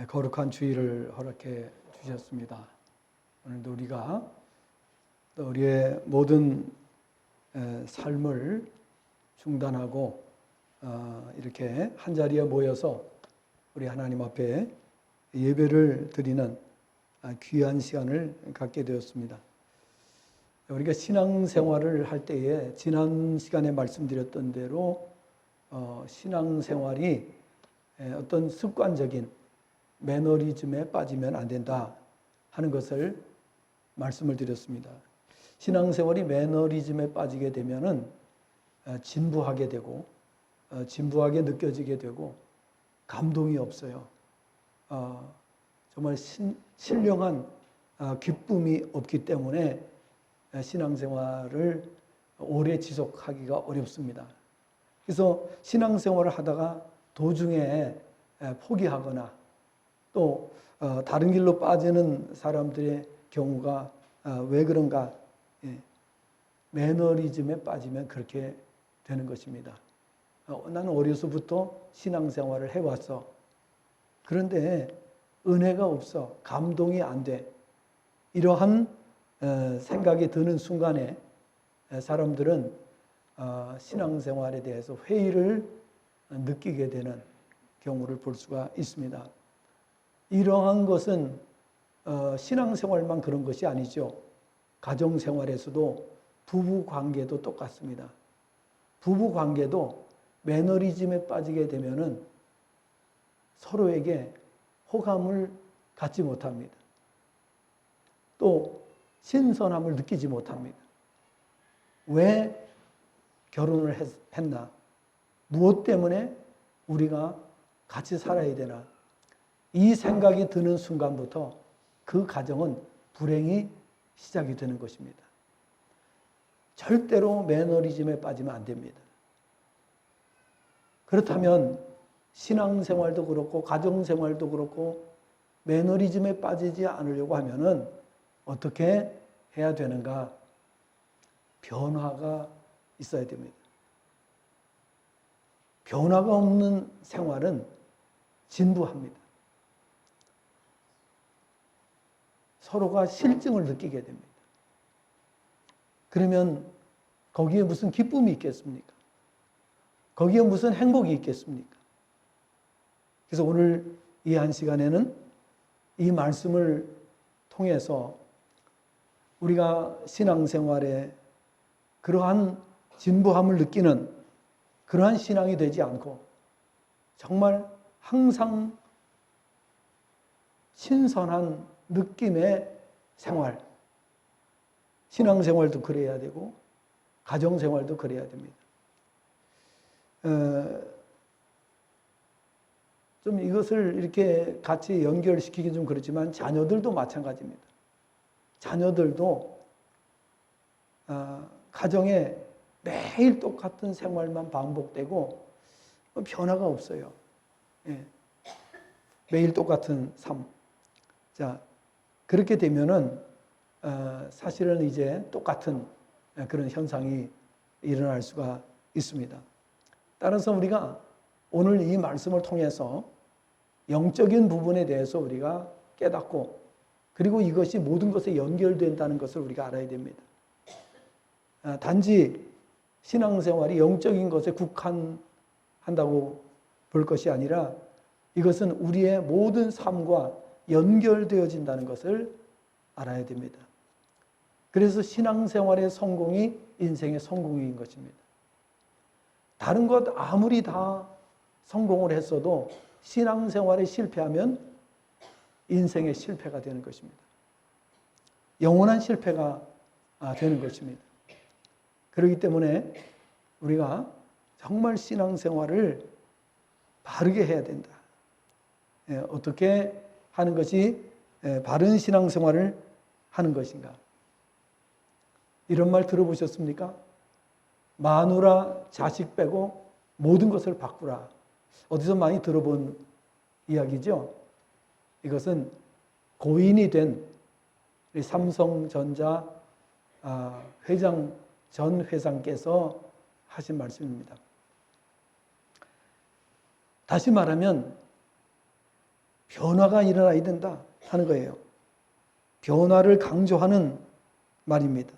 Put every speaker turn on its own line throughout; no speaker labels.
거룩한 주일을 허락해 주셨습니다. 오늘도 우리가 또 우리의 모든 삶을 중단하고 이렇게 한자리에 모여서 우리 하나님 앞에 예배를 드리는 귀한 시간을 갖게 되었습니다. 우리가 신앙생활을 할 때에 지난 시간에 말씀드렸던 대로 신앙생활이 어떤 습관적인 매너리즘에 빠지면 안 된다 하는 것을 말씀을 드렸습니다. 신앙생활이 매너리즘에 빠지게 되면은 진부하게 되고 진부하게 느껴지게 되고 감동이 없어요. 정말 신령한 기쁨이 없기 때문에 신앙생활을 오래 지속하기가 어렵습니다. 그래서 신앙생활을 하다가 도중에 포기하거나 또 다른 길로 빠지는 사람들의 경우가 왜 그런가? 매너리즘에 빠지면 그렇게 되는 것입니다. 나는 어려서부터 신앙생활을 해왔어. 그런데 은혜가 없어. 감동이 안 돼. 이러한 생각이 드는 순간에 사람들은 신앙생활에 대해서 회의를 느끼게 되는 경우를 볼 수가 있습니다. 이러한 것은 신앙생활만 그런 것이 아니죠. 가정생활에서도 부부관계도 똑같습니다. 부부관계도 매너리즘에 빠지게 되면은 서로에게 호감을 갖지 못합니다. 또 신선함을 느끼지 못합니다. 왜 결혼을 했나? 무엇 때문에 우리가 같이 살아야 되나? 이 생각이 드는 순간부터 그 가정은 불행이 시작이 되는 것입니다. 절대로 매너리즘에 빠지면 안 됩니다. 그렇다면 신앙생활도 그렇고 가정생활도 그렇고 매너리즘에 빠지지 않으려고 하면은 어떻게 해야 되는가? 변화가 있어야 됩니다. 변화가 없는 생활은 진부합니다. 서로가 실증을 느끼게 됩니다. 그러면 거기에 무슨 기쁨이 있겠습니까? 거기에 무슨 행복이 있겠습니까? 그래서 오늘 이 한 시간에는 이 말씀을 통해서 우리가 신앙생활에 그러한 진부함을 느끼는 그러한 신앙이 되지 않고 정말 항상 신선한 느낌의 생활, 신앙생활도 그래야 되고 가정생활도 그래야 됩니다. 좀 이것을 이렇게 같이 연결시키기 좀 그렇지만 자녀들도 마찬가지입니다. 자녀들도 가정에 매일 똑같은 생활만 반복되고 변화가 없어요. 매일 똑같은 삶. 자, 그렇게 되면은 사실은 이제 똑같은 그런 현상이 일어날 수가 있습니다. 따라서 우리가 오늘 이 말씀을 통해서 영적인 부분에 대해서 우리가 깨닫고 그리고 이것이 모든 것에 연결된다는 것을 우리가 알아야 됩니다. 단지 신앙생활이 영적인 것에 국한한다고 볼 것이 아니라 이것은 우리의 모든 삶과 연결되어진다는 것을 알아야 됩니다. 그래서 신앙생활의 성공이 인생의 성공인 것입니다. 다른 것 아무리 다 성공을 했어도 신앙생활에 실패하면 인생의 실패가 되는 것입니다. 영원한 실패가 되는 것입니다. 그렇기 때문에 우리가 정말 신앙생활을 바르게 해야 된다. 어떻게 하는 것이 바른 신앙생활을 하는 것인가? 이런 말 들어보셨습니까? 마누라 자식 빼고 모든 것을 바꾸라. 어디서 많이 들어본 이야기죠? 이것은 고인이 된 삼성전자 전 회장께서 하신 말씀입니다. 다시 말하면 변화가 일어나야 된다 하는 거예요. 변화를 강조하는 말입니다.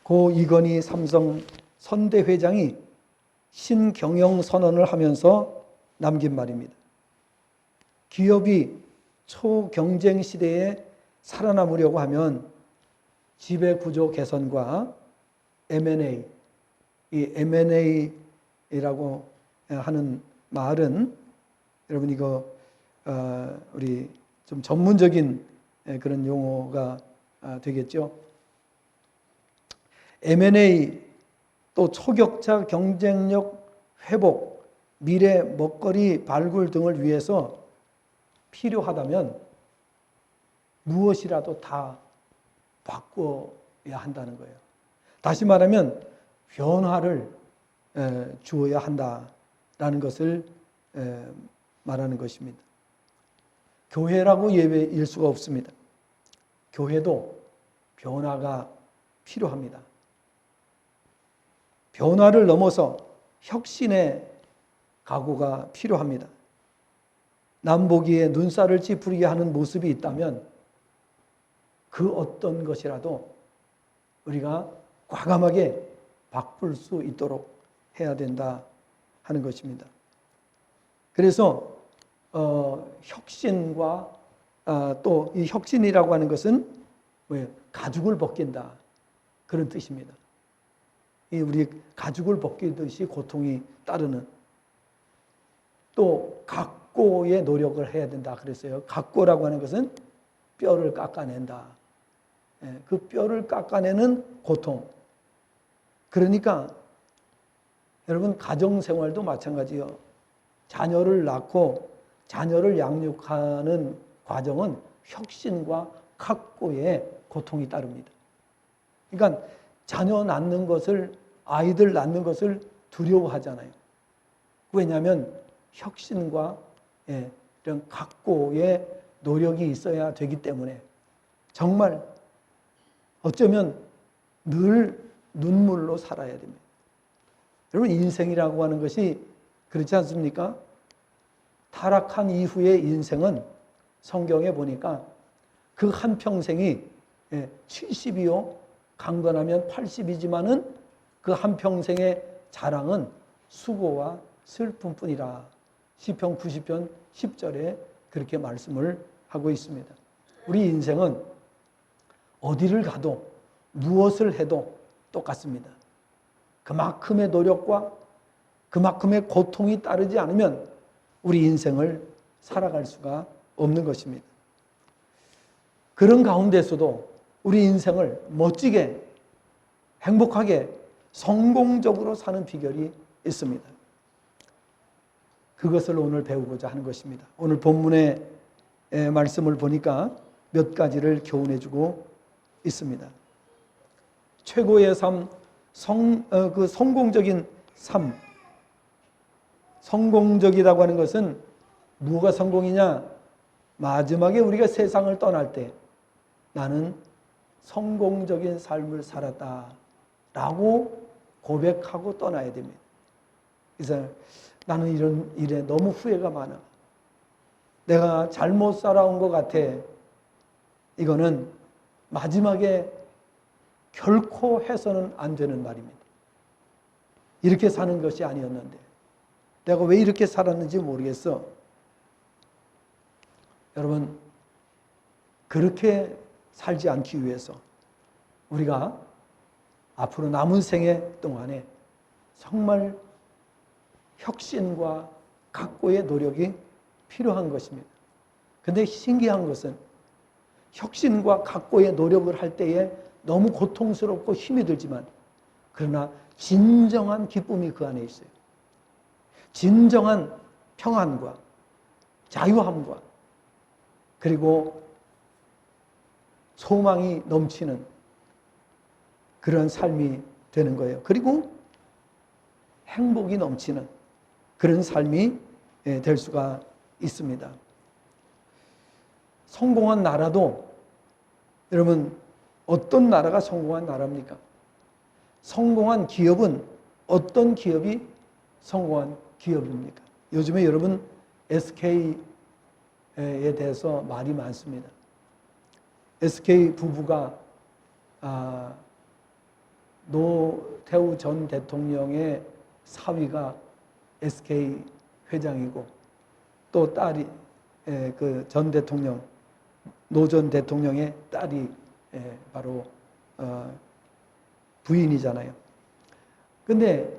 고 이건희 삼성 선대회장이 신경영 선언을 하면서 남긴 말입니다. 기업이 초경쟁 시대에 살아남으려고 하면 지배구조 개선과 M&A, 이 M&A라고 하는 말은 여러분 이거 우리 좀 전문적인 그런 용어가 되겠죠. M&A 또 초격차 경쟁력 회복, 미래 먹거리 발굴 등을 위해서 필요하다면 무엇이라도 다 바꿔야 한다는 거예요. 다시 말하면 변화를 주어야 한다라는 것을 말하는 것입니다. 교회라고 예외일 수가 없습니다. 교회도 변화가 필요합니다. 변화를 넘어서 혁신의 각오가 필요합니다. 남보기에 눈살을 찌푸리게 하는 모습이 있다면 그 어떤 것이라도 우리가 과감하게 바꿀 수 있도록 해야 된다 하는 것입니다. 그래서 혁신과 또 이 혁신이라고 하는 것은 뭐예요? 가죽을 벗긴다 그런 뜻입니다. 우리 가죽을 벗기듯이 고통이 따르는, 또 각고의 노력을 해야 된다 그랬어요. 각고라고 하는 것은 뼈를 깎아낸다. 그 뼈를 깎아내는 고통. 그러니까 여러분 가정생활도 마찬가지요. 자녀를 낳고 자녀를 양육하는 과정은 혁신과 각고의 고통이 따릅니다. 그러니까 자녀 낳는 것을, 아이들 낳는 것을 두려워하잖아요. 왜냐하면 혁신과 이런 각고의 노력이 있어야 되기 때문에 정말 어쩌면 늘 눈물로 살아야 됩니다. 여러분 인생이라고 하는 것이 그렇지 않습니까? 타락한 이후의 인생은 성경에 보니까 그 한평생이 70이요 강건하면 80이지만은 그 한평생의 자랑은 수고와 슬픔뿐이라. 시편 90편 10절에 그렇게 말씀을 하고 있습니다. 우리 인생은 어디를 가도 무엇을 해도 똑같습니다. 그만큼의 노력과 그만큼의 고통이 따르지 않으면 우리 인생을 살아갈 수가 없는 것입니다. 그런 가운데서도 우리 인생을 멋지게, 행복하게, 성공적으로 사는 비결이 있습니다. 그것을 오늘 배우고자 하는 것입니다. 오늘 본문의 말씀을 보니까 몇 가지를 교훈해주고 있습니다. 최고의 삶, 성공적인 삶. 성공적이라고 하는 것은 뭐가 성공이냐? 마지막에 우리가 세상을 떠날 때 나는 성공적인 삶을 살았다라고 고백하고 떠나야 됩니다. 그래서 나는 이런 일에 너무 후회가 많아. 내가 잘못 살아온 것 같아. 이거는 마지막에 결코 해서는 안 되는 말입니다. 이렇게 사는 것이 아니었는데 내가 왜 이렇게 살았는지 모르겠어. 여러분, 그렇게 살지 않기 위해서 우리가 앞으로 남은 생애 동안에 정말 혁신과 각고의 노력이 필요한 것입니다. 그런데 신기한 것은 혁신과 각고의 노력을 할 때에 너무 고통스럽고 힘이 들지만 그러나 진정한 기쁨이 그 안에 있어요. 진정한 평안과 자유함과 그리고 소망이 넘치는 그런 삶이 되는 거예요. 그리고 행복이 넘치는 그런 삶이 될 수가 있습니다. 성공한 나라도 여러분 어떤 나라가 성공한 나라입니까? 성공한 기업은 어떤 기업이 성공한 기업입니까? 요즘에 여러분 SK 대해서 말이 많습니다. SK 부부가 노태우 전 대통령의 사위가 SK 회장이고 또 딸이 그 전 대통령 노 전 대통령의 딸이 바로 부인이잖아요. 근데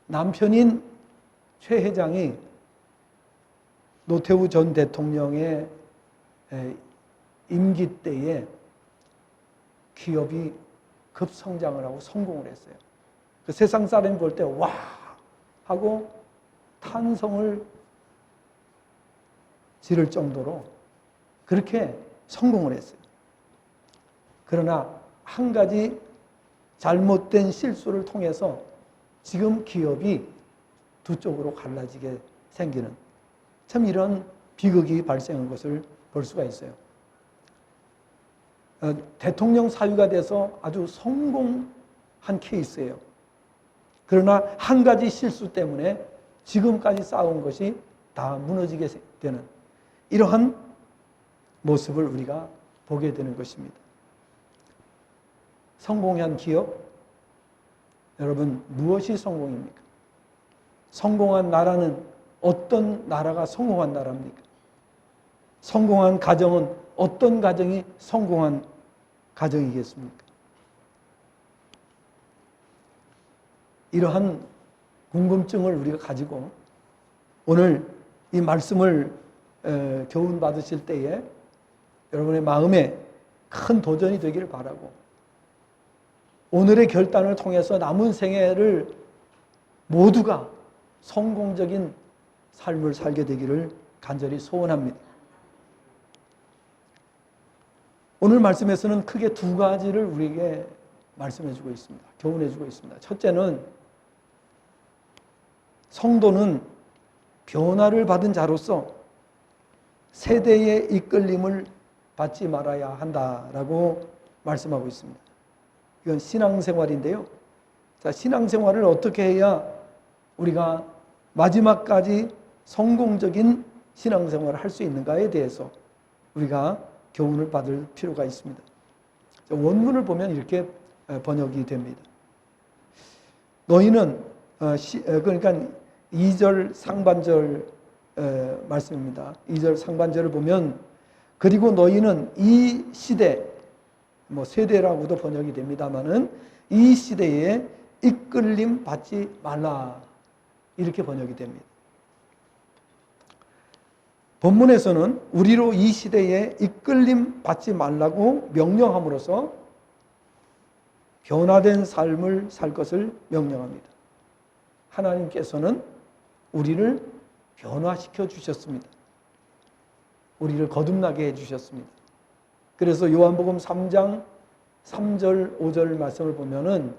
남편인 최 회장이 노태우 전 대통령의 임기 때에 기업이 급성장을 하고 성공을 했어요. 그 세상 사람이 볼 때 와 하고 탄성을 지를 정도로 그렇게 성공을 했어요. 그러나 한 가지 잘못된 실수를 통해서 지금 기업이 두 쪽으로 갈라지게 생기는 참 이런 비극이 발생한 것을 볼 수가 있어요. 대통령 사위가 돼서 아주 성공한 케이스예요. 그러나 한 가지 실수 때문에 지금까지 쌓아온 것이 다 무너지게 되는 이러한 모습을 우리가 보게 되는 것입니다. 성공한 기업, 여러분 무엇이 성공입니까? 성공한 나라는 어떤 나라가 성공한 나라입니까? 성공한 가정은 어떤 가정이 성공한 가정이겠습니까? 이러한 궁금증을 우리가 가지고 오늘 이 말씀을 교훈 받으실 때에 여러분의 마음에 큰 도전이 되기를 바라고 오늘의 결단을 통해서 남은 생애를 모두가 성공적인 삶을 살게 되기를 간절히 소원합니다. 오늘 말씀에서는 크게 두 가지를 우리에게 말씀해 주고 있습니다. 교훈해 주고 있습니다. 첫째는 성도는 변화를 받은 자로서 세대의 이끌림을 받지 말아야 한다라고 말씀하고 있습니다. 이건 신앙생활인데요. 자, 신앙생활을 어떻게 해야 우리가 마지막까지 성공적인 신앙생활을 할 수 있는가에 대해서 우리가 교훈을 받을 필요가 있습니다. 원문을 보면 이렇게 번역이 됩니다. 너희는 그러니까 2절 상반절 말씀입니다. 2절 상반절을 보면 그리고 너희는 이 시대 세대라고도 번역이 됩니다마는 이 시대에 이끌림 받지 말라 이렇게 번역이 됩니다. 본문에서는 우리로 이 시대에 이끌림 받지 말라고 명령함으로써 변화된 삶을 살 것을 명령합니다. 하나님께서는 우리를 변화시켜 주셨습니다. 우리를 거듭나게 해 주셨습니다. 그래서 요한복음 3장 3절 5절 말씀을 보면은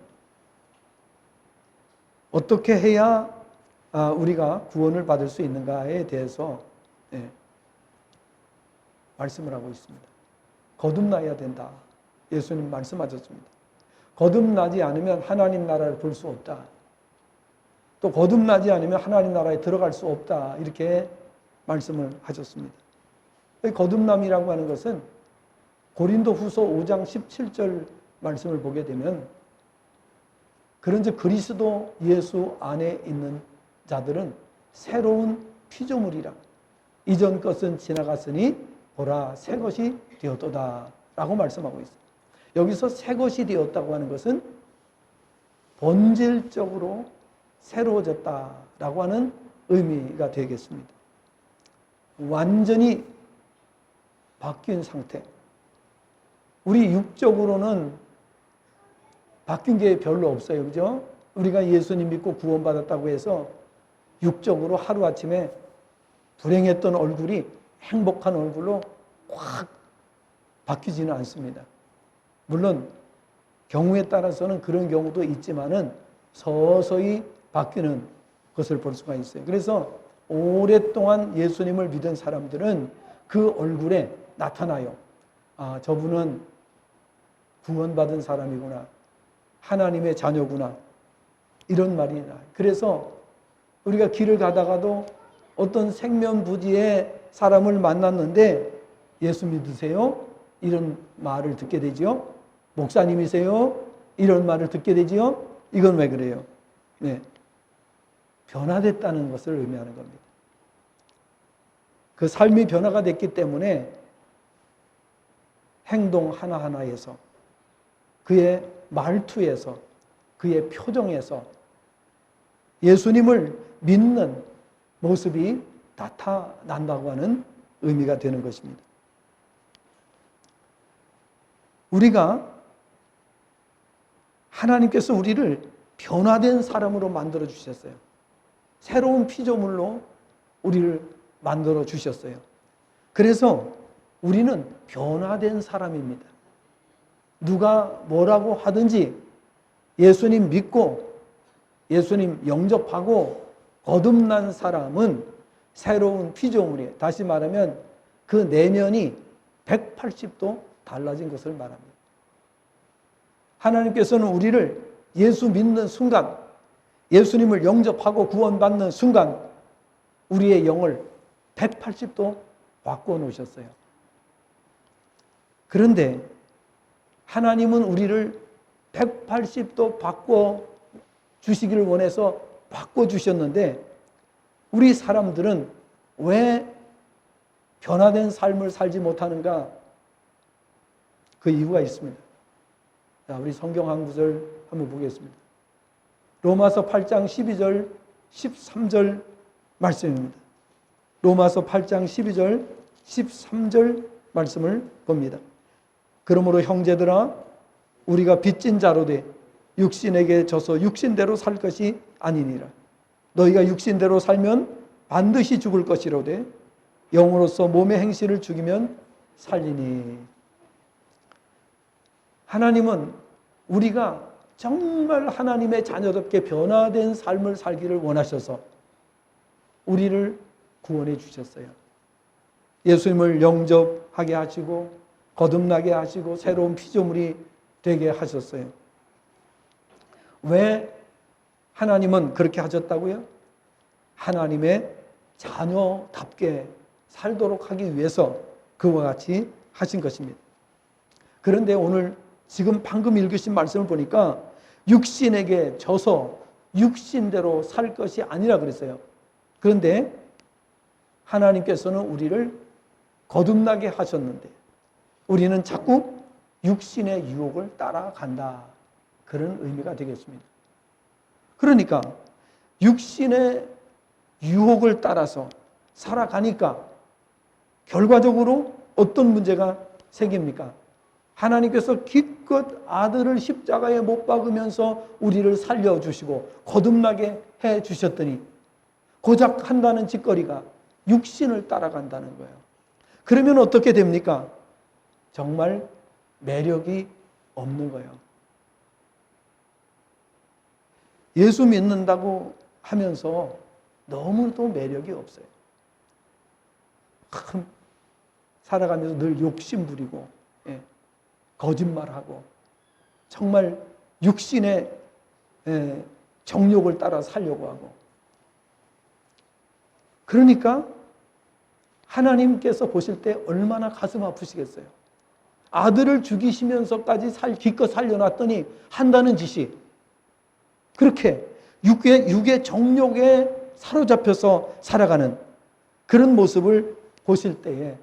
어떻게 해야 우리가 구원을 받을 수 있는가에 대해서 말씀을 하고 있습니다. 거듭나야 된다. 예수님 말씀하셨습니다. 거듭나지 않으면 하나님 나라를 볼 수 없다. 또 거듭나지 않으면 하나님 나라에 들어갈 수 없다. 이렇게 말씀을 하셨습니다. 거듭남이라고 하는 것은 고린도후서 5장 17절 말씀을 보게 되면 그런즉 그리스도 예수 안에 있는 자들은 새로운 피조물이라 이전 것은 지나갔으니 보라 새 것이 되었도다 라고 말씀하고 있어요. 여기서 새 것이 되었다고 하는 것은 본질적으로 새로워졌다라고 하는 의미가 되겠습니다. 완전히 바뀐 상태. 우리 육적으로는 바뀐 게 별로 없어요. 그죠? 우리가 예수님 믿고 구원받았다고 해서 육적으로 하루아침에 불행했던 얼굴이 행복한 얼굴로 확 바뀌지는 않습니다. 물론 경우에 따라서는 그런 경우도 있지만은 서서히 바뀌는 것을 볼 수가 있어요. 그래서 오랫동안 예수님을 믿은 사람들은 그 얼굴에 나타나요. 아, 저분은 구원받은 사람이구나. 하나님의 자녀구나. 이런 말이 나요. 그래서 우리가 길을 가다가도 어떤 생면부지의 사람을 만났는데 예수 믿으세요? 이런 말을 듣게 되지요. 목사님이세요? 이런 말을 듣게 되지요. 이건 왜 그래요? 네. 변화됐다는 것을 의미하는 겁니다. 그 삶이 변화가 됐기 때문에 행동 하나하나에서, 그의 말투에서, 그의 표정에서 예수님을 믿는 모습이 나타난다고 하는 의미가 되는 것입니다. 우리가 하나님께서 우리를 변화된 사람으로 만들어 주셨어요. 새로운 피조물로 우리를 만들어 주셨어요. 그래서 우리는 변화된 사람입니다. 누가 뭐라고 하든지 예수님 믿고 예수님 영접하고 거듭난 사람은 새로운 피조물이에요. 다시 말하면 그 내면이 180도 달라진 것을 말합니다. 하나님께서는 우리를 예수 믿는 순간, 예수님을 영접하고 구원받는 순간 우리의 영을 180도 바꿔 놓으셨어요. 그런데 하나님은 우리를 180도 바꿔 주시기를 원해서 바꿔 주셨는데 우리 사람들은 왜 변화된 삶을 살지 못하는가? 그 이유가 있습니다. 자, 우리 성경 한 구절 한번 보겠습니다. 로마서 8장 12절, 13절 말씀입니다. 로마서 8장 12절, 13절 말씀을 봅니다. 그러므로 형제들아 우리가 빚진 자로 돼 육신에게 져서 육신대로 살 것이 아니니라. 너희가 육신대로 살면 반드시 죽을 것이로되 영으로서 몸의 행실을 죽이면 살리니. 하나님은 우리가 정말 하나님의 자녀답게 변화된 삶을 살기를 원하셔서 우리를 구원해 주셨어요. 예수님을 영접하게 하시고 거듭나게 하시고 새로운 피조물이 되게 하셨어요. 왜 하나님은 그렇게 하셨다고요? 하나님의 자녀답게 살도록 하기 위해서 그와 같이 하신 것입니다. 그런데 오늘 지금 방금 읽으신 말씀을 보니까 육신에게 져서 육신대로 살 것이 아니라 그랬어요. 그런데 하나님께서는 우리를 거듭나게 하셨는데 우리는 자꾸 육신의 유혹을 따라간다. 그런 의미가 되겠습니다. 그러니까 육신의 유혹을 따라서 살아가니까 결과적으로 어떤 문제가 생깁니까? 하나님께서 기껏 아들을 십자가에 못 박으면서 우리를 살려주시고 거듭나게 해주셨더니 고작 한다는 짓거리가 육신을 따라간다는 거예요. 그러면 어떻게 됩니까? 정말 매력이 없는 거예요. 예수 믿는다고 하면서 너무도 매력이 없어요. 살아가면서 늘 욕심 부리고 거짓말하고 정말 육신의 정욕을 따라 살려고 하고 그러니까 하나님께서 보실 때 얼마나 가슴 아프시겠어요. 아들을 죽이시면서까지 기껏 살려놨더니 한다는 짓이 그렇게 육의 정욕에 사로잡혀서 살아가는 그런 모습을 보실 때에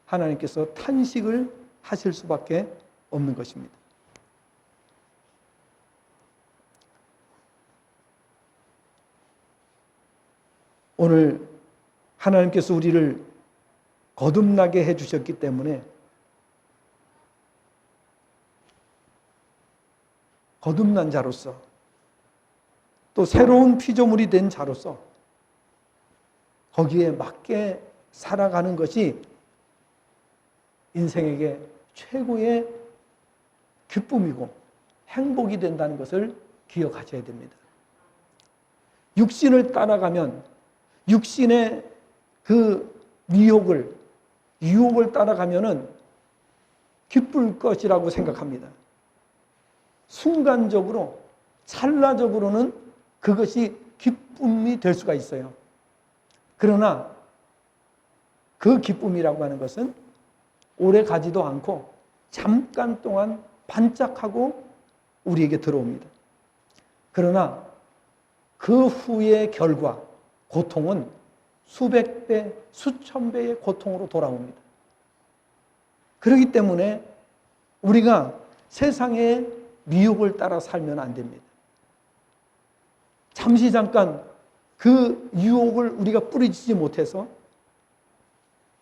하나님께서 탄식을 하실 수밖에 없는 것입니다. 오늘 하나님께서 우리를 거듭나게 해주셨기 때문에 거듭난 자로서 또 새로운 피조물이 된 자로서 거기에 맞게 살아가는 것이 인생에게 최고의 기쁨이고 행복이 된다는 것을 기억하셔야 됩니다. 육신을 따라가면 육신의 그 유혹을 따라가면은 기쁠 것이라고 생각합니다. 순간적으로, 찰나적으로는 그것이 기쁨이 될 수가 있어요. 그러나 그 기쁨이라고 하는 것은 오래 가지도 않고 잠깐 동안 반짝하고 우리에게 들어옵니다. 그러나 그 후의 결과, 고통은 수백 배, 수천 배의 고통으로 돌아옵니다. 그렇기 때문에 우리가 세상의 미혹을 따라 살면 안 됩니다. 잠시 잠깐 그 유혹을 우리가 뿌리치지 못해서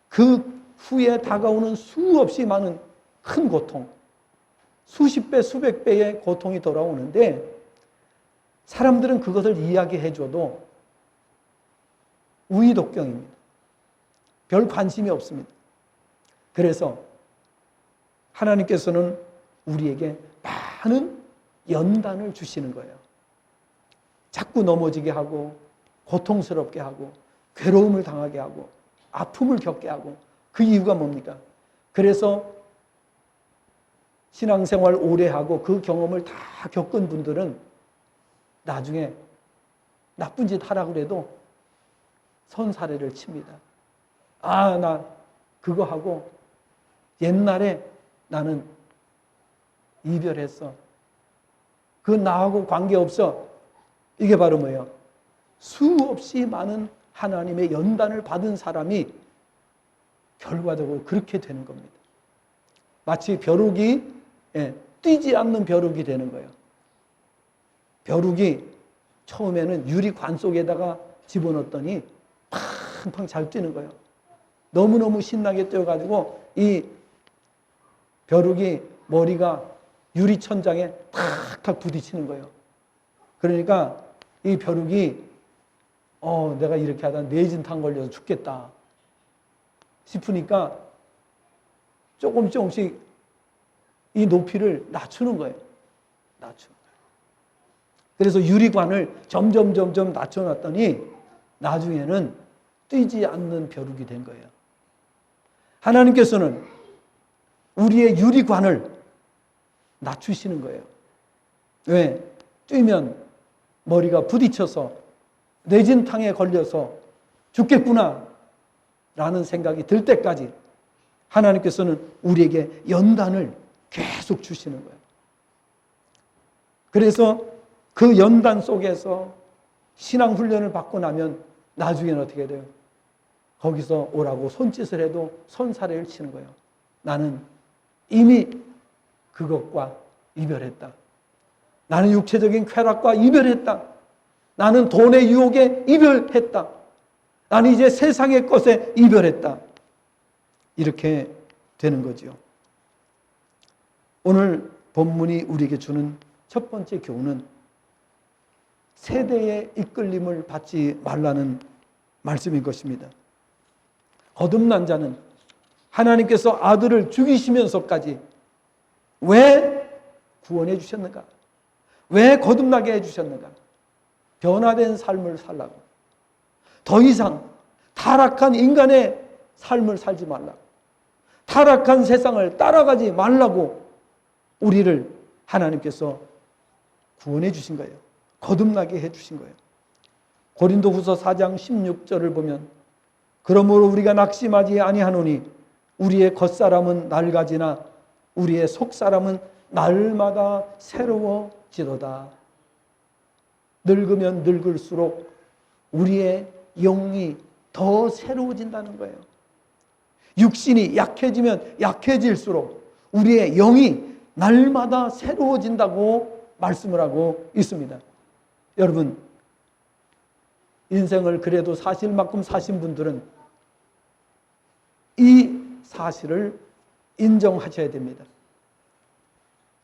그 후에 다가오는 수없이 많은 큰 고통, 수십 배, 수백 배의 고통이 돌아오는데 사람들은 그것을 이야기해줘도 우의독경입니다. 별 관심이 없습니다. 그래서 하나님께서는 우리에게 많은 연단을 주시는 거예요. 자꾸 넘어지게 하고 고통스럽게 하고 괴로움을 당하게 하고 아픔을 겪게 하고 그 이유가 뭡니까? 그래서 신앙생활 오래 하고 그 경험을 다 겪은 분들은 나중에 나쁜 짓 하라고 그래도 선사례를 칩니다. 아, 나 그거 하고 옛날에 나는 이별했어. 그 나하고 관계없어. 이게 바로 뭐예요? 수없이 많은 하나님의 연단을 받은 사람이 결과적으로 그렇게 되는 겁니다. 마치 벼룩이 뛰지 않는 벼룩이 되는 거예요. 벼룩이 처음에는 유리관 속에다가 집어넣었더니 팡팡 잘 뛰는 거예요. 너무너무 신나게 뛰어가지고 이 벼룩이 머리가 유리천장에 탁탁 부딪히는 거예요. 그러니까 이 벼룩이 내가 이렇게 하다 뇌진탕 걸려서 죽겠다 싶으니까 조금씩 이 높이를 낮추는 거예요. 그래서 유리관을 점점 낮춰놨더니 나중에는 뛰지 않는 벼룩이 된 거예요. 하나님께서는 우리의 유리관을 낮추시는 거예요. 왜? 뛰면 머리가 부딪혀서 뇌진탕에 걸려서 죽겠구나 라는 생각이 들 때까지 하나님께서는 우리에게 연단을 계속 주시는 거예요. 그래서 그 연단 속에서 신앙훈련을 받고 나면 나중에는 어떻게 돼요? 거기서 오라고 손짓을 해도 손사래를 치는 거예요. 나는 이미 그것과 이별했다. 나는 육체적인 쾌락과 이별했다. 나는 돈의 유혹에 이별했다. 나는 이제 세상의 것에 이별했다. 이렇게 되는 거죠. 오늘 본문이 우리에게 주는 첫 번째 교훈은 세대의 이끌림을 받지 말라는 말씀인 것입니다. 거듭난 자는 하나님께서 아들을 죽이시면서까지 왜 구원해 주셨는가? 왜 거듭나게 해주셨는가? 변화된 삶을 살라고. 더 이상 타락한 인간의 삶을 살지 말라고. 타락한 세상을 따라가지 말라고 우리를 하나님께서 구원해 주신 거예요. 거듭나게 해 주신 거예요. 고린도후서 4장 16절을 보면 그러므로 우리가 낙심하지 아니하노니 우리의 겉사람은 낡아지나 우리의 속사람은 날마다 새로워지도다. 늙으면 늙을수록 우리의 영이 더 새로워진다는 거예요. 육신이 약해지면 약해질수록 우리의 영이 날마다 새로워진다고 말씀을 하고 있습니다. 여러분, 인생을 그래도 사실만큼 사신 분들은 이 사실을 인정하셔야 됩니다.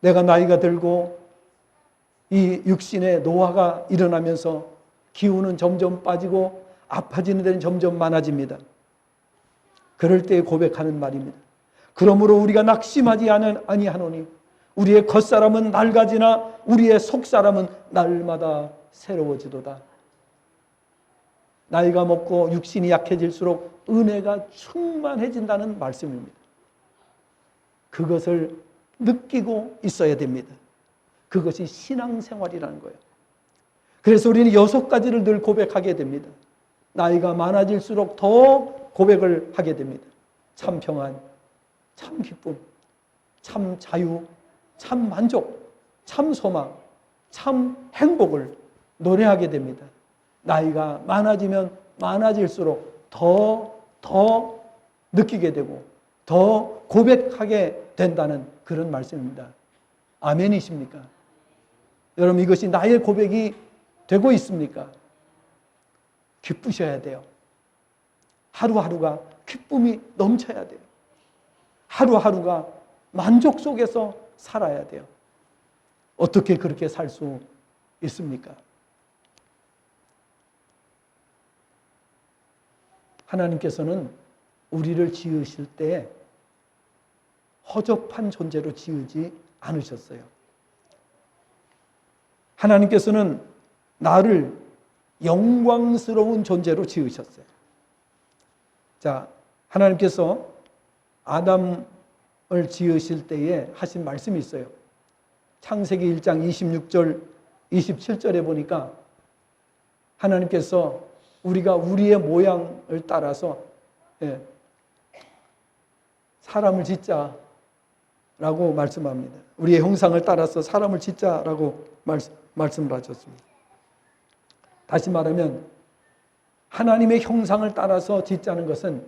내가 나이가 들고 이 육신의 노화가 일어나면서 기운은 점점 빠지고 아파지는 데는 점점 많아집니다. 그럴 때 고백하는 말입니다. 그러므로 우리가 낙심하지 아니하노니 우리의 겉사람은 낡아지나 우리의 속사람은 날마다 새로워지도다. 나이가 먹고 육신이 약해질수록 은혜가 충만해진다는 말씀입니다. 그것을 느끼고 있어야 됩니다. 그것이 신앙생활이라는 거예요. 그래서 우리는 6가지를 늘 고백하게 됩니다. 나이가 많아질수록 더 고백을 하게 됩니다. 참 평안, 참 기쁨, 참 자유, 참 만족, 참 소망, 참 행복을 노래하게 됩니다. 나이가 많아지면 많아질수록 더 느끼게 되고 더 고백하게 된다는 그런 말씀입니다. 아멘이십니까? 여러분, 이것이 나의 고백이 되고 있습니까? 기쁘셔야 돼요. 하루하루가 기쁨이 넘쳐야 돼요. 하루하루가 만족 속에서 살아야 돼요. 어떻게 그렇게 살 수 있습니까? 하나님께서는 우리를 지으실 때 허접한 존재로 지으지 않으셨어요. 하나님께서는 나를 영광스러운 존재로 지으셨어요. 자, 하나님께서 아담을 지으실 때에 하신 말씀이 있어요. 창세기 1장 26절, 27절에 보니까 하나님께서 우리가 우리의 모양을 따라서 사람을 짓자라고 말씀합니다. 우리의 형상을 따라서 사람을 짓자라고 말씀을 하셨습니다. 다시 말하면 하나님의 형상을 따라서 짓자는 것은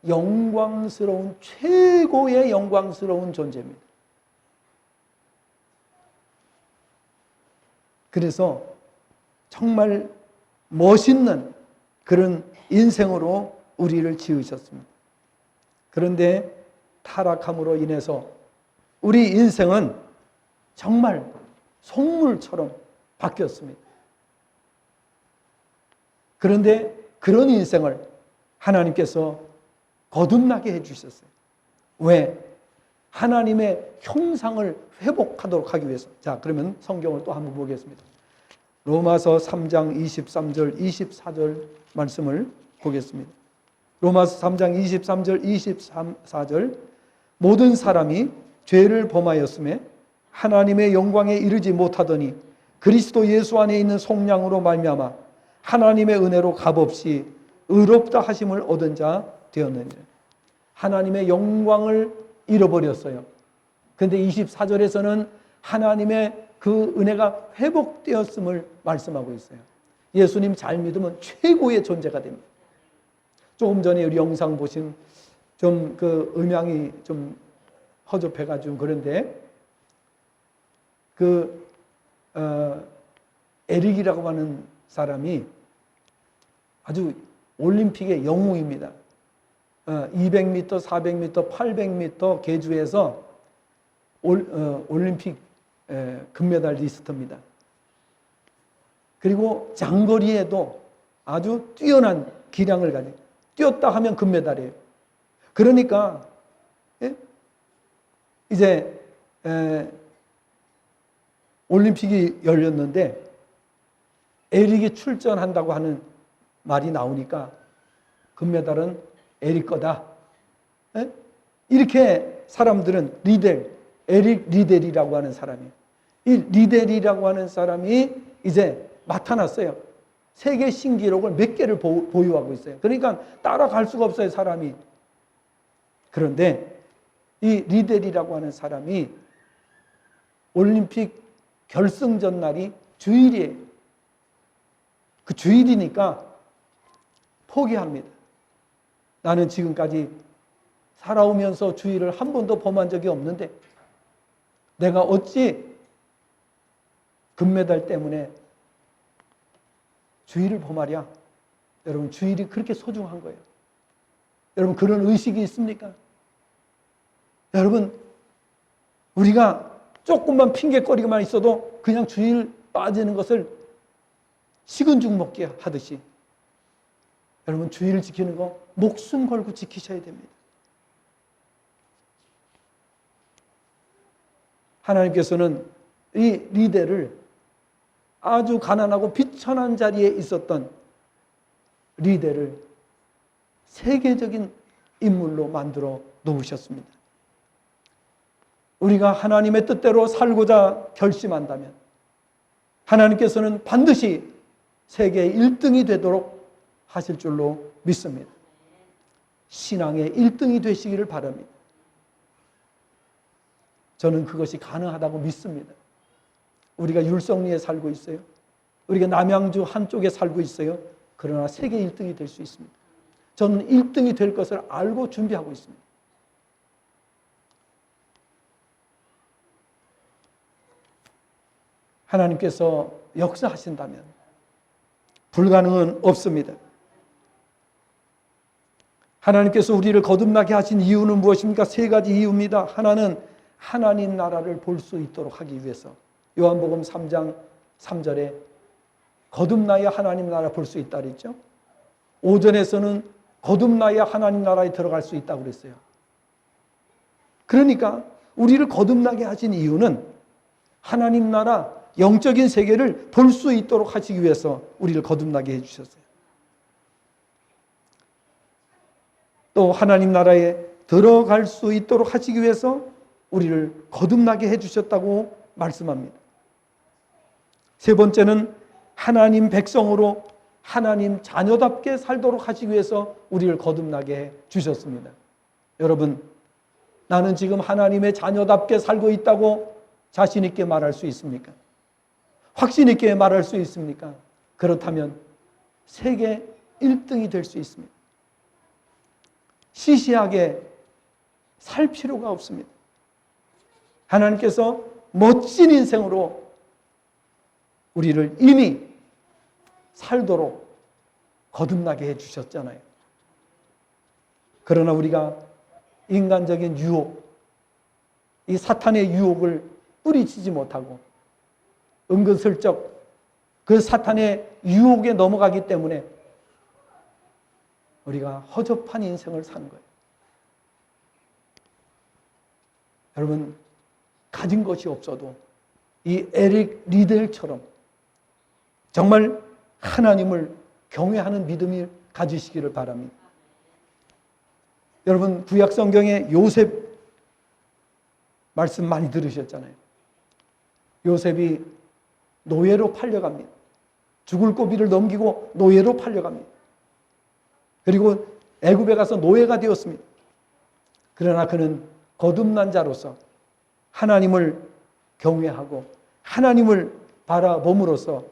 영광스러운, 최고의 영광스러운 존재입니다. 그래서 정말 멋있는 그런 인생으로 우리를 지으셨습니다. 그런데 타락함으로 인해서 우리 인생은 정말 속물처럼 바뀌었습니다. 그런데 그런 인생을 하나님께서 거듭나게 해주셨어요. 왜? 하나님의 형상을 회복하도록 하기 위해서. 자, 그러면 성경을 또 한번 보겠습니다. 로마서 3장 23절, 24절 말씀을 보겠습니다. 로마서 3장 23절, 24절. 모든 사람이 죄를 범하였음에 하나님의 영광에 이르지 못하더니 그리스도 예수 안에 있는 속량으로 말미암아 하나님의 은혜로 값없이 의롭다 하심을 얻은 자 되었느니라. 하나님의 영광을 잃어버렸어요. 그런데 24절에서는 하나님의 그 은혜가 회복되었음을 말씀하고 있어요. 예수님 잘 믿으면 최고의 존재가 됩니다. 조금 전에 우리 영상 보신 좀 그 음향이 좀 허접해가지고 그런데 에릭이라고 하는 사람이 아주 올림픽의 영웅입니다. 200m, 400m, 800m 계주에서 올림픽 금메달리스트입니다. 그리고 장거리에도 아주 뛰어난 기량을 가지고 뛰었다 하면 금메달이에요. 그러니까 이제 올림픽이 열렸는데 에릭이 출전한다고 하는 말이 나오니까 금메달은 에릭 거다. 이렇게 사람들은 에릭 리델이라고 하는 사람이에요. 이 리델이라고 하는 사람이 이제 나타났어요. 세계 신기록을 몇 개를 보유하고 있어요. 그러니까 따라갈 수가 없어요, 사람이. 그런데 이 리델이라고 하는 사람이 올림픽 결승전 날이 주일이에요. 그 주일이니까 포기합니다. 나는 지금까지 살아오면서 주일을 한 번도 범한 적이 없는데 내가 어찌 금메달 때문에 주일을 범하랴? 여러분, 주일이 그렇게 소중한 거예요. 여러분, 그런 의식이 있습니까? 여러분, 우리가 조금만 핑계거리기만 있어도 그냥 주일 빠지는 것을 식은 죽 먹기 하듯이 여러분, 주일을 지키는 거 목숨 걸고 지키셔야 됩니다. 하나님께서는 이 리델을 아주 가난하고 비천한 자리에 있었던 리델을 세계적인 인물로 만들어 놓으셨습니다. 우리가 하나님의 뜻대로 살고자 결심한다면 하나님께서는 반드시 세계 1등이 되도록 하실 줄로 믿습니다. 신앙의 1등이 되시기를 바랍니다. 저는 그것이 가능하다고 믿습니다. 우리가 율성리에 살고 있어요. 우리가 남양주 한쪽에 살고 있어요. 그러나 세계 1등이 될 수 있습니다. 저는 1등이 될 것을 알고 준비하고 있습니다. 하나님께서 역사하신다면 불가능은 없습니다. 하나님께서 우리를 거듭나게 하신 이유는 무엇입니까? 세 가지 이유입니다. 하나는 하나님 나라를 볼 수 있도록 하기 위해서. 요한복음 3장 3절에 거듭나야 하나님 나라 볼 수 있다 그랬죠. 오전에서는 거듭나야 하나님 나라에 들어갈 수 있다고 그랬어요. 그러니까 우리를 거듭나게 하신 이유는 하나님 나라 영적인 세계를 볼 수 있도록 하시기 위해서 우리를 거듭나게 해주셨어요. 또 하나님 나라에 들어갈 수 있도록 하시기 위해서 우리를 거듭나게 해주셨다고 말씀합니다. 세 번째는 하나님 백성으로 하나님 자녀답게 살도록 하시기 위해서 우리를 거듭나게 해주셨습니다. 여러분, 나는 지금 하나님의 자녀답게 살고 있다고 자신 있게 말할 수 있습니까? 확신 있게 말할 수 있습니까? 그렇다면 세계 1등이 될 수 있습니다. 시시하게 살 필요가 없습니다. 하나님께서 멋진 인생으로 우리를 이미 살도록 거듭나게 해주셨잖아요. 그러나 우리가 인간적인 유혹, 이 사탄의 유혹을 뿌리치지 못하고 은근슬쩍 그 사탄의 유혹에 넘어가기 때문에 우리가 허접한 인생을 사는 거예요. 여러분, 가진 것이 없어도 이 에릭 리델처럼 정말 하나님을 경외하는 믿음을 가지시기를 바랍니다. 여러분, 구약 성경에 요셉 말씀 많이 들으셨잖아요. 요셉이 노예로 팔려갑니다. 죽을 고비를 넘기고 노예로 팔려갑니다. 그리고 애굽에 가서 노예가 되었습니다. 그러나 그는 거듭난 자로서 하나님을 경외하고 하나님을 바라봄으로써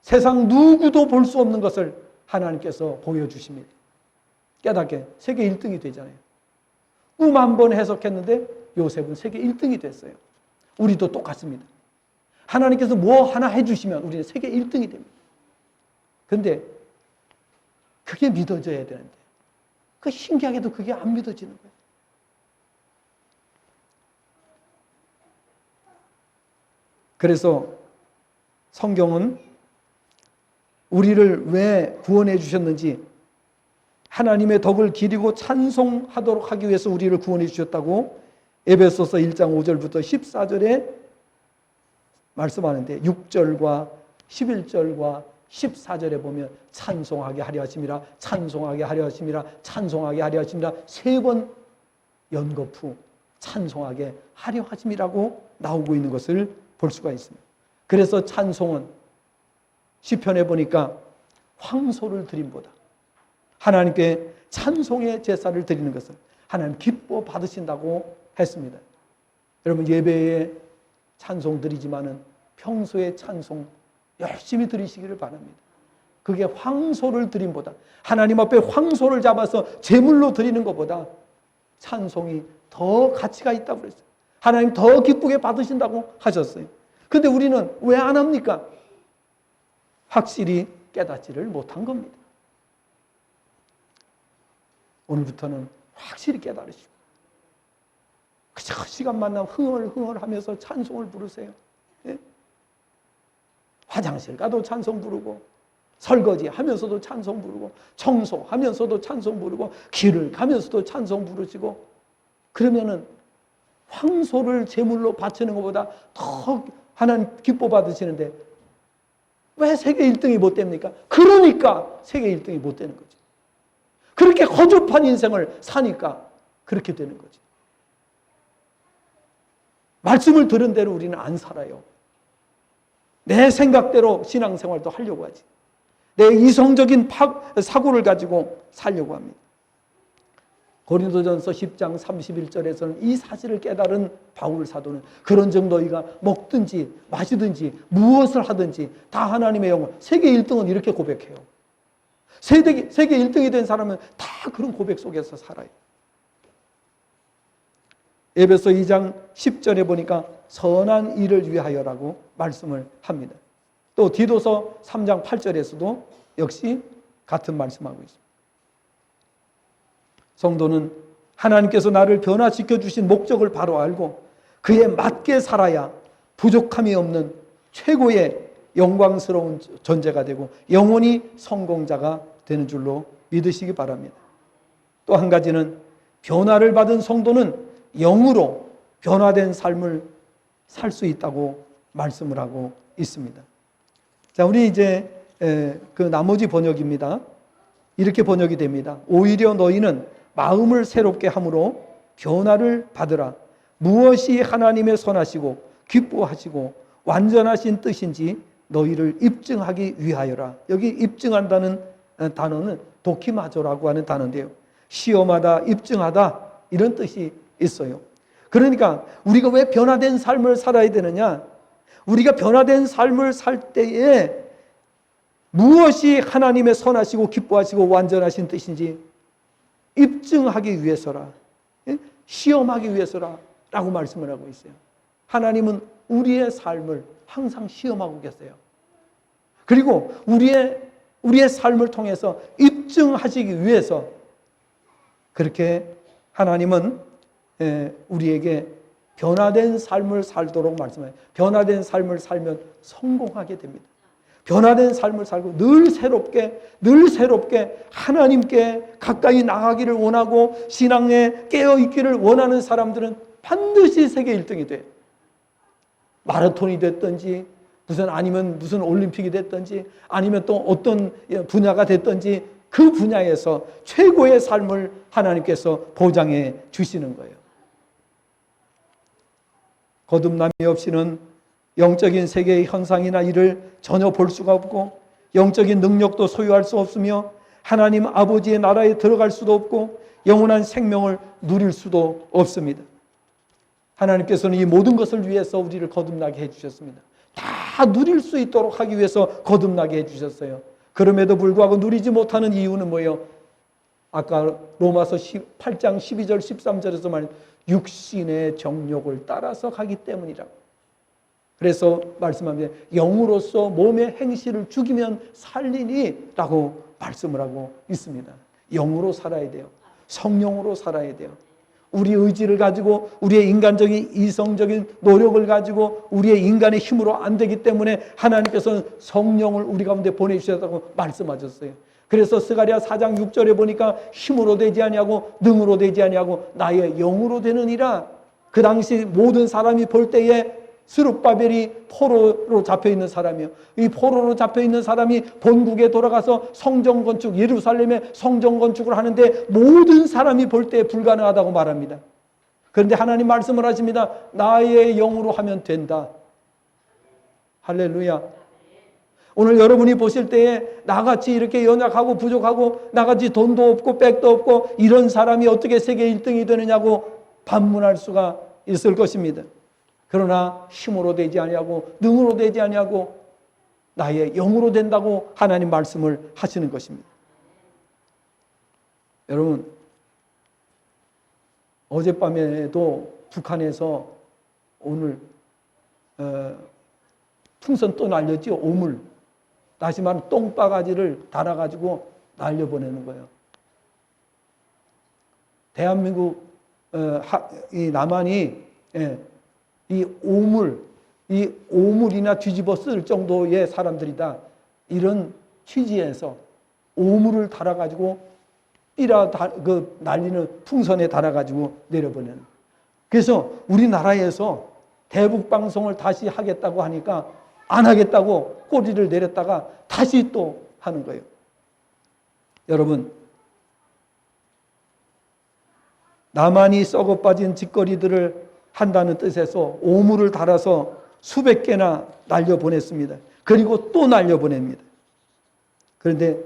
세상 누구도 볼 수 없는 것을 하나님께서 보여주십니다. 깨닫게 세계 1등이 되잖아요. 꿈 한 번 해석했는데 요셉은 세계 1등이 됐어요. 우리도 똑같습니다. 하나님께서 뭐 하나 해주시면 우리는 세계 1등이 됩니다. 그런데 그게 믿어져야 되는데 그 신기하게도 그게 안 믿어지는 거예요. 그래서 성경은 우리를 왜 구원해 주셨는지, 하나님의 덕을 기리고 찬송하도록 하기 위해서 우리를 구원해 주셨다고 에베소서 1장 5절부터 14절에 말씀하는데 6절과 11절과 14절에 보면 찬송하게 하려 하심이라, 찬송하게 하려 하심이라, 찬송하게 하려 하심이라, 3번 연거푸 찬송하게 하려 하심이라고 나오고 있는 것을 볼 수가 있습니다. 그래서 찬송은 시편에 보니까 황소를 드림보다 하나님께 찬송의 제사를 드리는 것을 하나님 기뻐 받으신다고 했습니다. 여러분, 예배에 찬송 드리지만은 평소에 찬송 열심히 드리시기를 바랍니다. 그게 황소를 드림보다, 하나님 앞에 황소를 잡아서 제물로 드리는 것보다 찬송이 더 가치가 있다고 그랬어요. 하나님 더 기쁘게 받으신다고 하셨어요. 근데 우리는 왜 안 합니까? 확실히 깨닫지를 못한 겁니다. 오늘부터는 확실히 깨달으시고 그저 시간만 나면 흥얼흥얼 하면서 찬송을 부르세요. 예? 화장실 가도 찬송 부르고, 설거지 하면서도 찬송 부르고, 청소하면서도 찬송 부르고, 길을 가면서도 찬송 부르시고, 그러면은 황소를 제물로 바치는 것보다 더 하나님 기뻐 받으시는데 왜 세계 1등이 못 됩니까? 그러니까 세계 1등이 못 되는 거지. 그렇게 허접한 인생을 사니까 그렇게 되는 거지. 말씀을 들은 대로 우리는 안 살아요. 내 생각대로 신앙생활도 하려고 하지. 내 이성적인 사고를 가지고 살려고 합니다. 고린도전서 10장 31절에서는 이 사실을 깨달은 바울 사도는 그런즉 너희가 먹든지 마시든지 무엇을 하든지 다 하나님의 영광. 세계 1등은 이렇게 고백해요. 세계 1등이 된 사람은 다 그런 고백 속에서 살아요. 에베소 2장 10절에 보니까 선한 일을 위하여라고 말씀을 합니다. 또 디도서 3장 8절에서도 역시 같은 말씀하고 있습니다. 성도는 하나님께서 나를 변화시켜 주신 목적을 바로 알고 그에 맞게 살아야 부족함이 없는 최고의 영광스러운 존재가 되고 영원히 성공자가 되는 줄로 믿으시기 바랍니다. 또 한 가지는 변화를 받은 성도는 영으로 변화된 삶을 살 수 있다고 말씀을 하고 있습니다. 자, 우리 이제 그 나머지 번역입니다. 이렇게 번역이 됩니다. 오히려 너희는 마음을 새롭게 함으로 변화를 받으라. 무엇이 하나님의 선하시고 기뻐하시고 완전하신 뜻인지 너희를 입증하기 위하여라. 여기 입증한다는 단어는 도키마조라고 하는 단어인데요. 시험하다, 입증하다 이런 뜻이 있어요. 그러니까 우리가 왜 변화된 삶을 살아야 되느냐? 우리가 변화된 삶을 살 때에 무엇이 하나님의 선하시고 기뻐하시고 완전하신 뜻인지 입증하기 위해서라, 시험하기 위해서라 라고 말씀을 하고 있어요. 하나님은 우리의 삶을 항상 시험하고 계세요. 그리고 우리의 삶을 통해서 입증하시기 위해서 그렇게 하나님은 우리에게 변화된 삶을 살도록 말씀해요. 변화된 삶을 살면 성공하게 됩니다. 변화된 삶을 살고 늘 새롭게 하나님께 가까이 나가기를 원하고 신앙에 깨어있기를 원하는 사람들은 반드시 세계 1등이 돼요. 마라톤이 됐든지 아니면 무슨 올림픽이 됐든지 아니면 또 어떤 분야가 됐든지 그 분야에서 최고의 삶을 하나님께서 보장해 주시는 거예요. 거듭남이 없이는 영적인 세계의 현상이나 일을 전혀 볼 수가 없고 영적인 능력도 소유할 수 없으며 하나님 아버지의 나라에 들어갈 수도 없고 영원한 생명을 누릴 수도 없습니다. 하나님께서는 이 모든 것을 위해서 우리를 거듭나게 해주셨습니다. 다 누릴 수 있도록 하기 위해서 거듭나게 해주셨어요. 그럼에도 불구하고 누리지 못하는 이유는 뭐예요? 아까 로마서 8장 12절 13절에서 말한 육신의 정욕을 따라서 가기 때문이라고. 그래서 말씀합니다. 영으로서 몸의 행실을 죽이면 살리니 라고 말씀을 하고 있습니다. 영으로 살아야 돼요. 성령으로 살아야 돼요. 우리 의지를 가지고 우리의 인간적인 이성적인 노력을 가지고 우리의 인간의 힘으로 안 되기 때문에 하나님께서는 성령을 우리 가운데 보내주셨다고 말씀하셨어요. 그래서 스가랴 4장 6절에 보니까 힘으로 되지 아니하고 능으로 되지 아니하고 나의 영으로 되느니라. 그 당시 모든 사람이 볼 때에 스룹바벨이 포로로 잡혀있는 사람이요. 이 포로로 잡혀있는 사람이 본국에 돌아가서 성전 건축, 예루살렘에 성전 건축을 하는데 모든 사람이 볼 때 불가능하다고 말합니다. 그런데 하나님 말씀을 하십니다. 나의 영으로 하면 된다. 할렐루야. 오늘 여러분이 보실 때에 나같이 이렇게 연약하고 부족하고 나같이 돈도 없고 백도 없고 이런 사람이 어떻게 세계 1등이 되느냐고 반문할 수가 있을 것입니다. 그러나 힘으로 되지 아니하고 능으로 되지 아니하고 나의 영으로 된다고 하나님 말씀을 하시는 것입니다. 여러분, 어젯밤에도 북한에서 오늘 풍선 또 날렸죠. 오물, 다시 말하면 똥바가지를 달아가지고 날려보내는 거예요. 대한민국 이 남한이 이 오물이나 뒤집어 쓸 정도의 사람들이다. 이런 취지에서 오물을 달아가지고 날리는 풍선에 달아가지고 내려보내는. 그래서 우리나라에서 대북 방송을 다시 하겠다고 하니까 안 하겠다고 꼬리를 내렸다가 다시 또 하는 거예요. 여러분, 남한이 썩어 빠진 짓거리들을 한다는 뜻에서 오물을 달아서 수백 개나 날려보냈습니다. 그리고 또 날려보냅니다. 그런데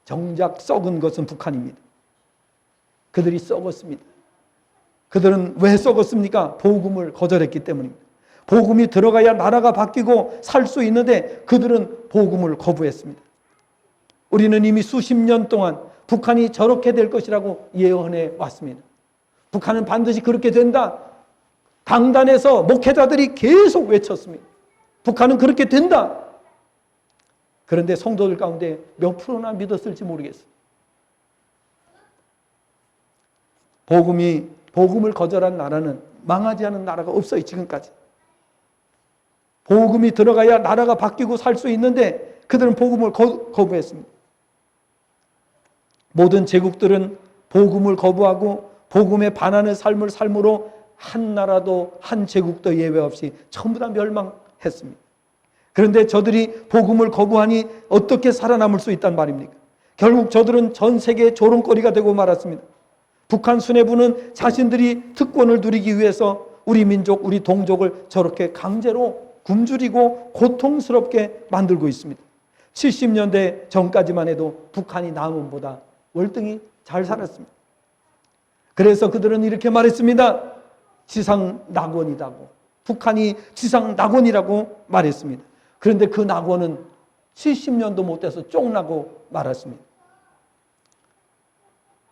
정작 썩은 것은 북한입니다. 그들이 썩었습니다. 그들은 왜 썩었습니까? 복음을 거절했기 때문입니다. 복음이 들어가야 나라가 바뀌고 살 수 있는데 그들은 복음을 거부했습니다. 우리는 이미 수십 년 동안 북한이 저렇게 될 것이라고 예언해 왔습니다. 북한은 반드시 그렇게 된다. 강단에서 목회자들이 계속 외쳤습니다. 북한은 그렇게 된다. 그런데 성도들 가운데 몇 프로나 믿었을지 모르겠어요. 복음을 거절한 나라는 망하지 않은 나라가 없어요, 지금까지. 복음이 들어가야 나라가 바뀌고 살 수 있는데 그들은 복음을 거부했습니다. 모든 제국들은 복음을 거부하고 복음에 반하는 삶을 삶으로 한 나라도 한 제국도 예외 없이 전부 다 멸망했습니다. 그런데 저들이 복음을 거부하니 어떻게 살아남을 수 있단 말입니까? 결국 저들은 전 세계의 조롱거리가 되고 말았습니다. 북한 수뇌부는 자신들이 특권을 누리기 위해서 우리 민족, 우리 동족을 저렇게 강제로 굶주리고 고통스럽게 만들고 있습니다. 70년대 전까지만 해도 북한이 남원보다 월등히 잘 살았습니다. 그래서 그들은 이렇게 말했습니다. 지상 낙원이라고. 북한이 지상 낙원이라고 말했습니다. 그런데 그 낙원은 70년도 못 돼서 쫑나고 말았습니다.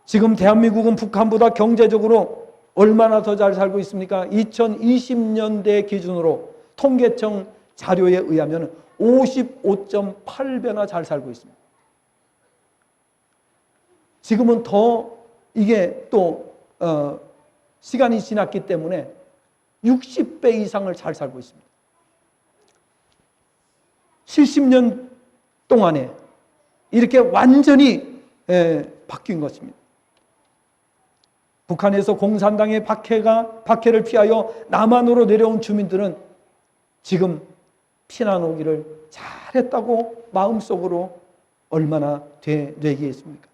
지금 대한민국은 북한보다 경제적으로 얼마나 더 잘 살고 있습니까? 2020년대 기준으로 통계청 자료에 의하면 55.8배나 잘 살고 있습니다. 지금은 더 이게 또 시간이 지났기 때문에 60배 이상을 잘 살고 있습니다. 70년 동안에 이렇게 완전히 바뀐 것입니다. 북한에서 공산당의 박해를 피하여 남한으로 내려온 주민들은 지금 피난 오기를 잘했다고 마음속으로 얼마나 되뇌기했습니까?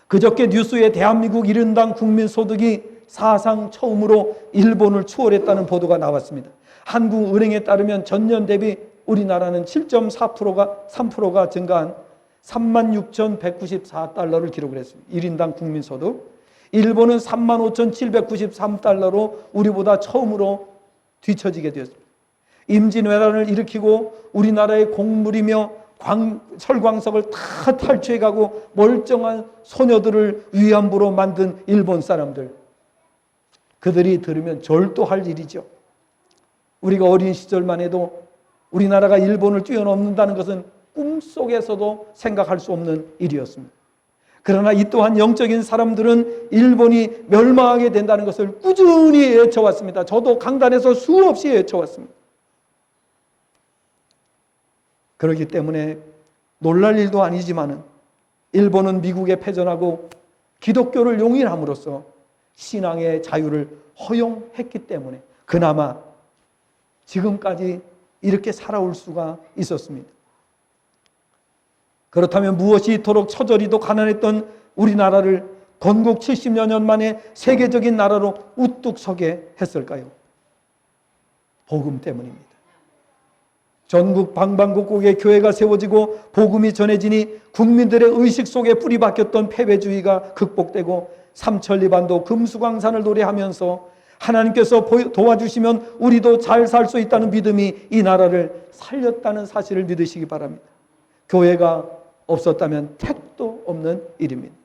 그저께 뉴스에 대한민국 1인당 국민소득이 사상 처음으로 일본을 추월했다는 보도가 나왔습니다. 한국은행에 따르면 전년 대비 우리나라는 7.3%가 증가한 36,194달러를 기록을 했습니다. 1인당 국민소득. 일본은 35,793달러로 우리보다 처음으로 뒤처지게 되었습니다. 임진왜란을 일으키고 우리나라의 곡물이며 철광석을 다 탈취해가고 멀쩡한 소녀들을 위안부로 만든 일본 사람들, 그들이 들으면 절도할 일이죠. 우리가 어린 시절만 해도 우리나라가 일본을 뛰어넘는다는 것은 꿈속에서도 생각할 수 없는 일이었습니다. 그러나 이 또한 영적인 사람들은 일본이 멸망하게 된다는 것을 꾸준히 외쳐왔습니다. 저도 강단에서 수없이 외쳐왔습니다. 그렇기 때문에 놀랄 일도 아니지만은 일본은 미국에 패전하고 기독교를 용인함으로써 신앙의 자유를 허용했기 때문에 그나마 지금까지 이렇게 살아올 수가 있었습니다. 그렇다면 무엇이 이토록 처절히도 가난했던 우리나라를 건국 70여 년 만에 세계적인 나라로 우뚝 서게 했을까요? 복음 때문입니다. 전국 방방곡곡에 교회가 세워지고 복음이 전해지니 국민들의 의식 속에 뿌리 박혔던 패배주의가 극복되고 삼천리반도 금수강산을 노래하면서 하나님께서 도와주시면 우리도 잘 살 수 있다는 믿음이 이 나라를 살렸다는 사실을 믿으시기 바랍니다. 교회가 없었다면 택도 없는 일입니다.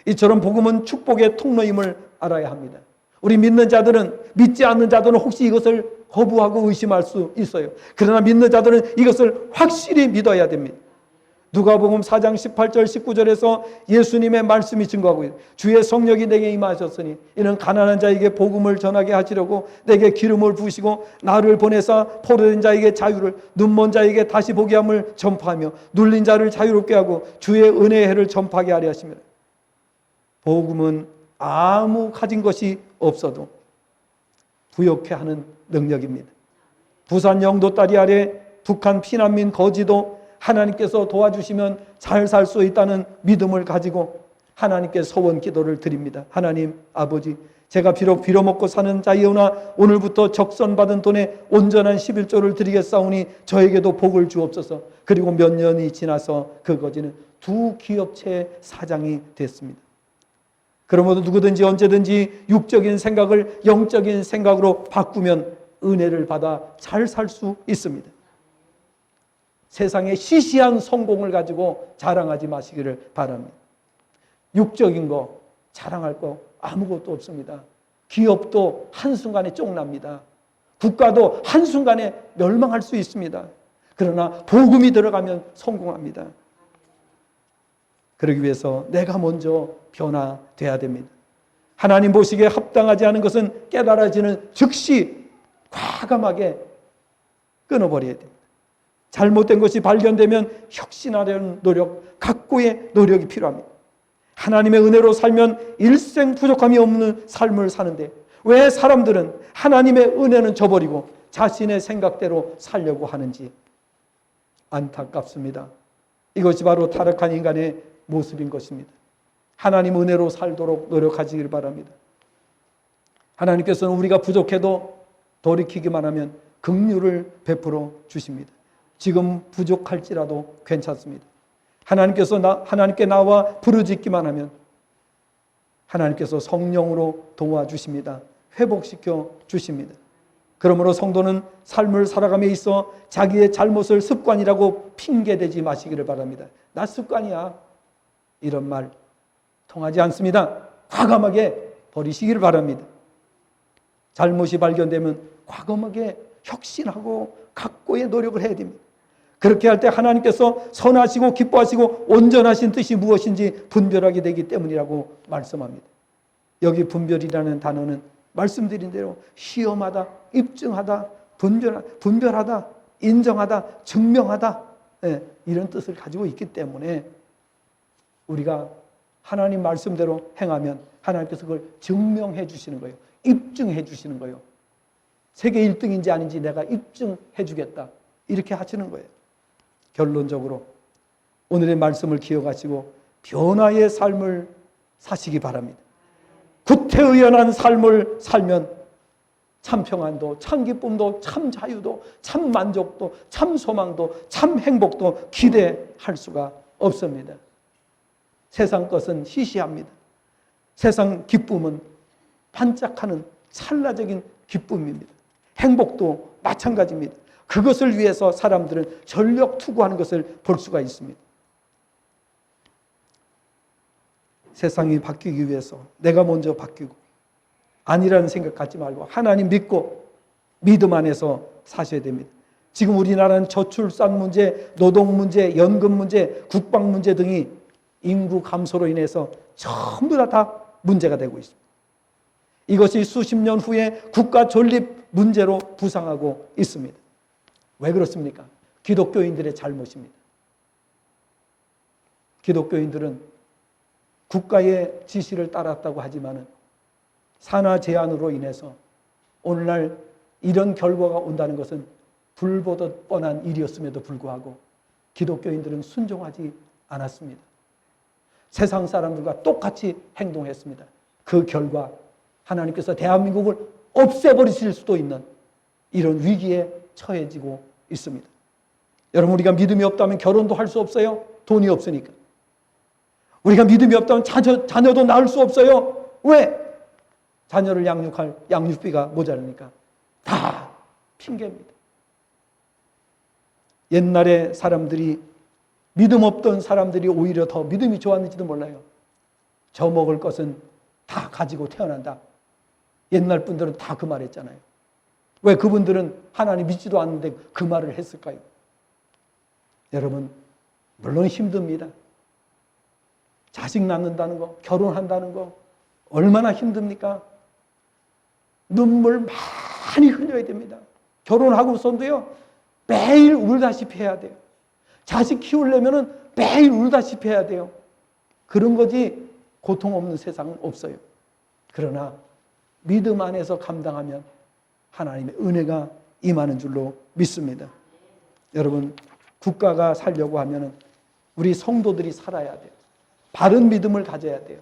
이처럼 복음은 축복의 통로임을 알아야 합니다. 우리 믿는 자들은, 믿지 않는 자들은 혹시 이것을 거부하고 의심할 수 있어요. 그러나 믿는 자들은 이것을 확실히 믿어야 됩니다. 누가복음 4장 18절 19절에서 예수님의 말씀이 증거하고 있어요. 주의 성령이 내게 임하셨으니 이는 가난한 자에게 복음을 전하게 하시려고 내게 기름을 부으시고 나를 보내사 포로된 자에게 자유를, 눈먼 자에게 다시 보게 함을 전파하며 눌린 자를 자유롭게 하고 주의 은혜의 해를 전파하게 하려 하십니다. 복음은 아무 가진 것이 없어도 부욕해 하는 능력입니다. 부산 영도다리 아래 북한 피난민 거지도 하나님께서 도와주시면 잘 살 수 있다는 믿음을 가지고 하나님께 소원 기도를 드립니다. 하나님 아버지, 제가 비록 빌어먹고 사는 자이오나 오늘부터 적선받은 돈에 온전한 11조를 드리겠사오니 저에게도 복을 주옵소서. 그리고 몇 년이 지나서 그 거지는 두 기업체의 사장이 됐습니다. 그러므로 누구든지 언제든지 육적인 생각을 영적인 생각으로 바꾸면 은혜를 받아 잘 살 수 있습니다. 세상의 시시한 성공을 가지고 자랑하지 마시기를 바랍니다. 육적인 거 자랑할 거 아무것도 없습니다. 기업도 한순간에 쫑납니다. 국가도 한순간에 멸망할 수 있습니다. 그러나 복음이 들어가면 성공합니다. 그러기 위해서 내가 먼저 변화돼야 됩니다. 하나님 보시기에 합당하지 않은 것은 깨달아지는 즉시 과감하게 끊어버려야 됩니다. 잘못된 것이 발견되면 혁신하려는 노력, 각고의 노력이 필요합니다. 하나님의 은혜로 살면 일생 부족함이 없는 삶을 사는데 왜 사람들은 하나님의 은혜는 저버리고 자신의 생각대로 살려고 하는지 안타깝습니다. 이것이 바로 타락한 인간의 모습인 것입니다. 하나님 은혜로 살도록 노력하시길 바랍니다. 하나님께서는 우리가 부족해도 돌이키기만 하면 긍휼을 베풀어 주십니다. 지금 부족할지라도 괜찮습니다. 하나님께 나와 부르짖기만 하면 하나님께서 성령으로 도와주십니다. 회복시켜 주십니다. 그러므로 성도는 삶을 살아감에 있어 자기의 잘못을 습관이라고 핑계대지 마시기를 바랍니다. 나 습관이야. 이런 말 통하지 않습니다. 과감하게 버리시기를 바랍니다. 잘못이 발견되면 과감하게 혁신하고 각고의 노력을 해야 됩니다. 그렇게 할 때 하나님께서 선하시고 기뻐하시고 온전하신 뜻이 무엇인지 분별하게 되기 때문이라고 말씀합니다. 여기 분별이라는 단어는 말씀드린 대로 시험하다, 입증하다, 분별하다, 인정하다, 증명하다, 이런 뜻을 가지고 있기 때문에 우리가 하나님 말씀대로 행하면 하나님께서 그걸 증명해 주시는 거예요. 입증해 주시는 거예요. 세계 1등인지 아닌지 내가 입증해 주겠다. 이렇게 하시는 거예요. 결론적으로 오늘의 말씀을 기억하시고 변화의 삶을 사시기 바랍니다. 구태의연한 삶을 살면 참 평안도, 참 기쁨도, 참 자유도, 참 만족도, 참 소망도, 참 행복도 기대할 수가 없습니다. 세상 것은 시시합니다. 세상 기쁨은 반짝하는 찰나적인 기쁨입니다. 행복도 마찬가지입니다. 그것을 위해서 사람들은 전력 투구하는 것을 볼 수가 있습니다. 세상이 바뀌기 위해서 내가 먼저 바뀌고 아니라는 생각 갖지 말고 하나님 믿고 믿음 안에서 사셔야 됩니다. 지금 우리나라는 저출산 문제, 노동 문제, 연금 문제, 국방 문제 등이 인구 감소로 인해서 전부 다 문제가 되고 있습니다. 이것이 수십 년 후에 국가 존립 문제로 부상하고 있습니다. 왜 그렇습니까? 기독교인들의 잘못입니다. 기독교인들은 국가의 지시를 따랐다고 하지만 산하 제한으로 인해서 오늘날 이런 결과가 온다는 것은 불보듯 뻔한 일이었음에도 불구하고 기독교인들은 순종하지 않았습니다. 세상 사람들과 똑같이 행동했습니다. 그 결과 하나님께서 대한민국을 없애버리실 수도 있는 이런 위기에 처해지고 있습니다. 여러분, 우리가 믿음이 없다면 결혼도 할 수 없어요. 돈이 없으니까. 우리가 믿음이 없다면 자녀도 낳을 수 없어요. 왜? 자녀를 양육할 양육비가 모자라니까. 다 핑계입니다. 옛날에 사람들이 믿음 없던 사람들이 오히려 더 믿음이 좋았는지도 몰라요. 저 먹을 것은 다 가지고 태어난다. 옛날 분들은 다 그 말 했잖아요. 왜 그분들은 하나님 믿지도 않는데 그 말을 했을까요? 여러분, 물론 힘듭니다. 자식 낳는다는 거, 결혼한다는 거 얼마나 힘듭니까? 눈물 많이 흘려야 됩니다. 결혼하고서도요, 매일 울다시피 해야 돼요. 자식 키우려면 매일 울다시피 해야 돼요. 그런 거지 고통 없는 세상은 없어요. 그러나 믿음 안에서 감당하면 하나님의 은혜가 임하는 줄로 믿습니다. 여러분, 국가가 살려고 하면 우리 성도들이 살아야 돼요. 바른 믿음을 가져야 돼요.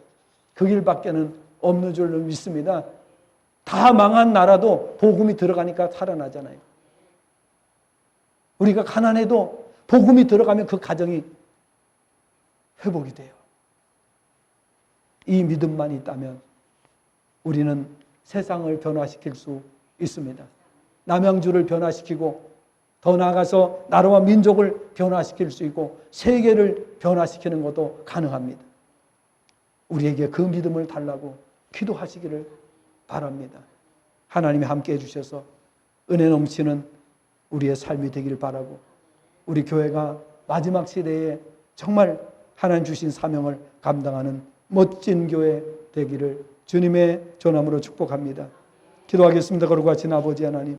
그 길밖에는 없는 줄로 믿습니다. 다 망한 나라도 복음이 들어가니까 살아나잖아요. 우리가 가난해도 복음이 들어가면 그 가정이 회복이 돼요. 이 믿음만 있다면 우리는 세상을 변화시킬 수 있습니다. 남양주를 변화시키고 더 나아가서 나라와 민족을 변화시킬 수 있고 세계를 변화시키는 것도 가능합니다. 우리에게 그 믿음을 달라고 기도하시기를 바랍니다. 하나님이 함께해 주셔서 은혜 넘치는 우리의 삶이 되기를 바라고 우리 교회가 마지막 시대에 정말 하나님 주신 사명을 감당하는 멋진 교회 되기를 주님의 전함으로 축복합니다. 기도하겠습니다. 거룩하신 아버지 하나님,